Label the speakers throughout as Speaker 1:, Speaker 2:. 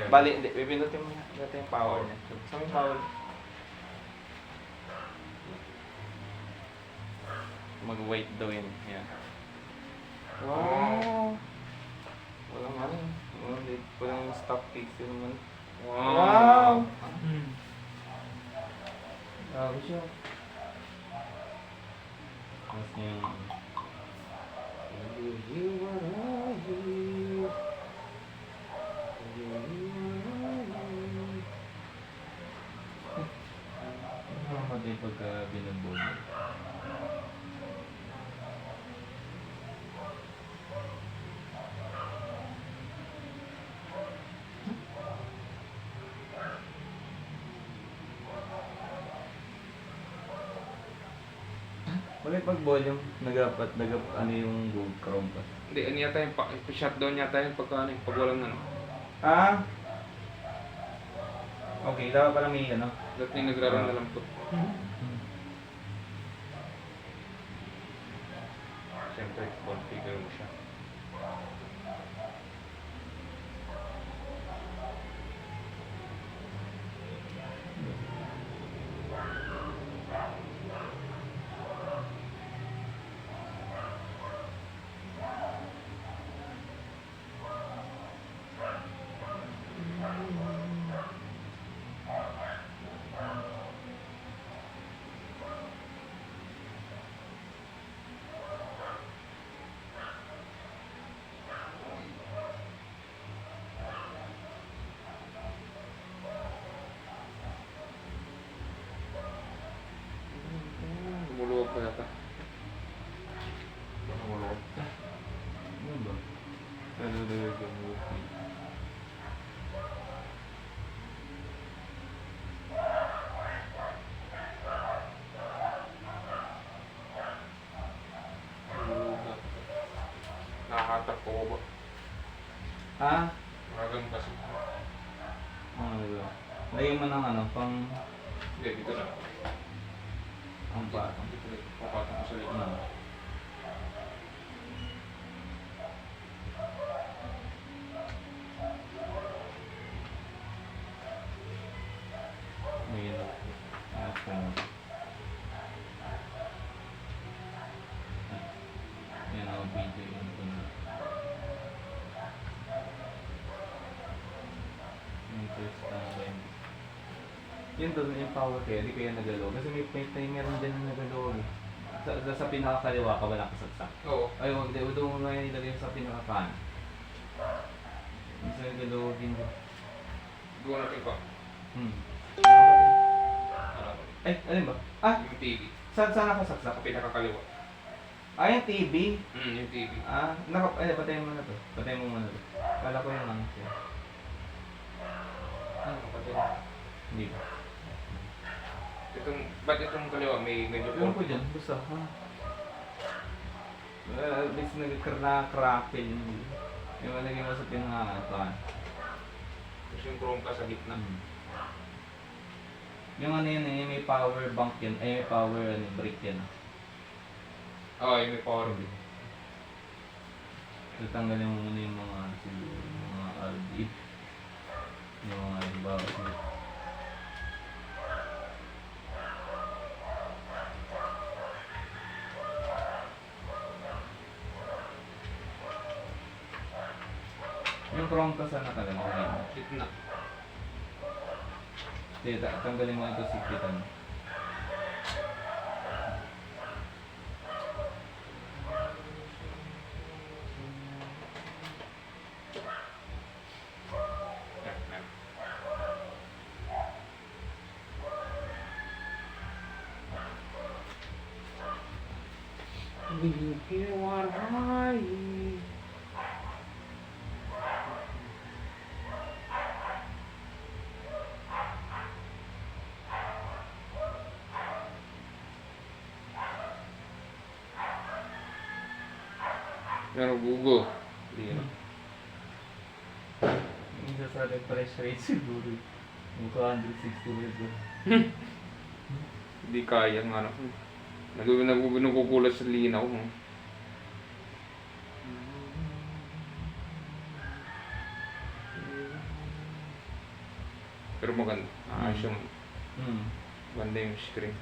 Speaker 1: Bali, hindi. Pipindutin mo natin yung power niya. Saan yung power? Mag-wait daw yun. Yan. Wow! Walang ano. Walang stop pixel naman. Wow!
Speaker 2: Grabe siya.
Speaker 1: Tapos niya yung...
Speaker 2: Mamamatay pagka binabog. Bakit pag volume, ano yung Google Chrome pa?
Speaker 3: Hindi, ano yata yung shutdown yata yung pagka ano, pag walang ano.
Speaker 2: Ah? Okay, dapat pala may ano.
Speaker 3: Lahat yung nagrarang na lang to. Siyempre, configure mo siya. Lumuluwag pa yata.
Speaker 1: Lumuluwag ka.
Speaker 2: Ano ba?
Speaker 1: Naluluwag yung movie.
Speaker 3: Nakahatak ko ba?
Speaker 2: Ah?
Speaker 3: Magang kasi.
Speaker 2: Ano ba? Lagyan mo ng ano, pang...
Speaker 3: Hindi, dito na.
Speaker 2: Ang patong.
Speaker 3: Dito na. Papatong ko sa likod.
Speaker 2: Ano? Lagyan mo. Ayos ka mo. Yan ang video yun. Yung first time. Yun doon yung power kaya hindi ko yan nagalaw. Kasi may timer din na nagalaw eh. Sa pinakakaliwa ka walang kasagsak.
Speaker 3: Oo.
Speaker 2: Ay, huwag doon mo ngayon ilagay sa pinakakan. Isa nagalaw din doon.
Speaker 3: Doon natin pa. Ano?
Speaker 2: Ay, alin ba? Ah,
Speaker 3: Yung TV.
Speaker 2: saan nakasaksak?
Speaker 3: Sa pinakakaliwa.
Speaker 2: Ah, yung TV.
Speaker 3: Yung TV.
Speaker 2: Ah, patayin mo na to. Patayin mo muna to. Kala ko yung ano siya.
Speaker 3: Ano kapatid?
Speaker 2: Hindi ba?
Speaker 3: Ba't itong kaliwa may medyo
Speaker 2: Ewan ko dyan, basta ha. At least nagkra-crackle yun. Yung malagay mo sa pinaka-kan.
Speaker 3: Tapos yung chrome ka sa gitna.
Speaker 2: Yung ano yun, yung may power bank yan. Ay, may power brick yan.
Speaker 3: Oo, yung may power bit.
Speaker 2: Tatanggalin mo muna yung mga siguro, yung mga RD. Yung mga ibabaw. Yung chrome ka sana talaga.
Speaker 3: Gitna.
Speaker 2: Sige, tanggalin mo ito sikitan.
Speaker 3: Pero Google. Hindi na.
Speaker 2: Yung sa refresh rate siguro. Yung 260 Hz.
Speaker 3: Hindi kaya ng ano. Nagkukulat sa linaw. Pero maganda. Ayos yung
Speaker 2: Hmm.
Speaker 3: maganda yung screen.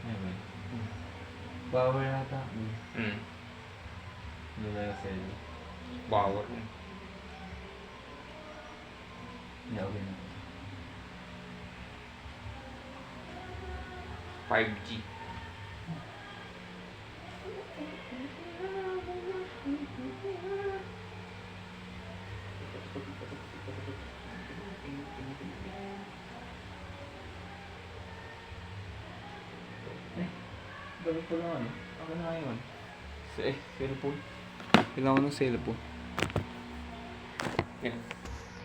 Speaker 2: Ayun. Power nata.
Speaker 3: Hmm.
Speaker 2: Hindi na kasi.
Speaker 3: Power.
Speaker 2: Hindi, okay na.
Speaker 3: 5G.
Speaker 2: Balik ko lang ano. Ako na ngayon. Cellphone. Kailangan ko ng cellphone.
Speaker 3: Yan.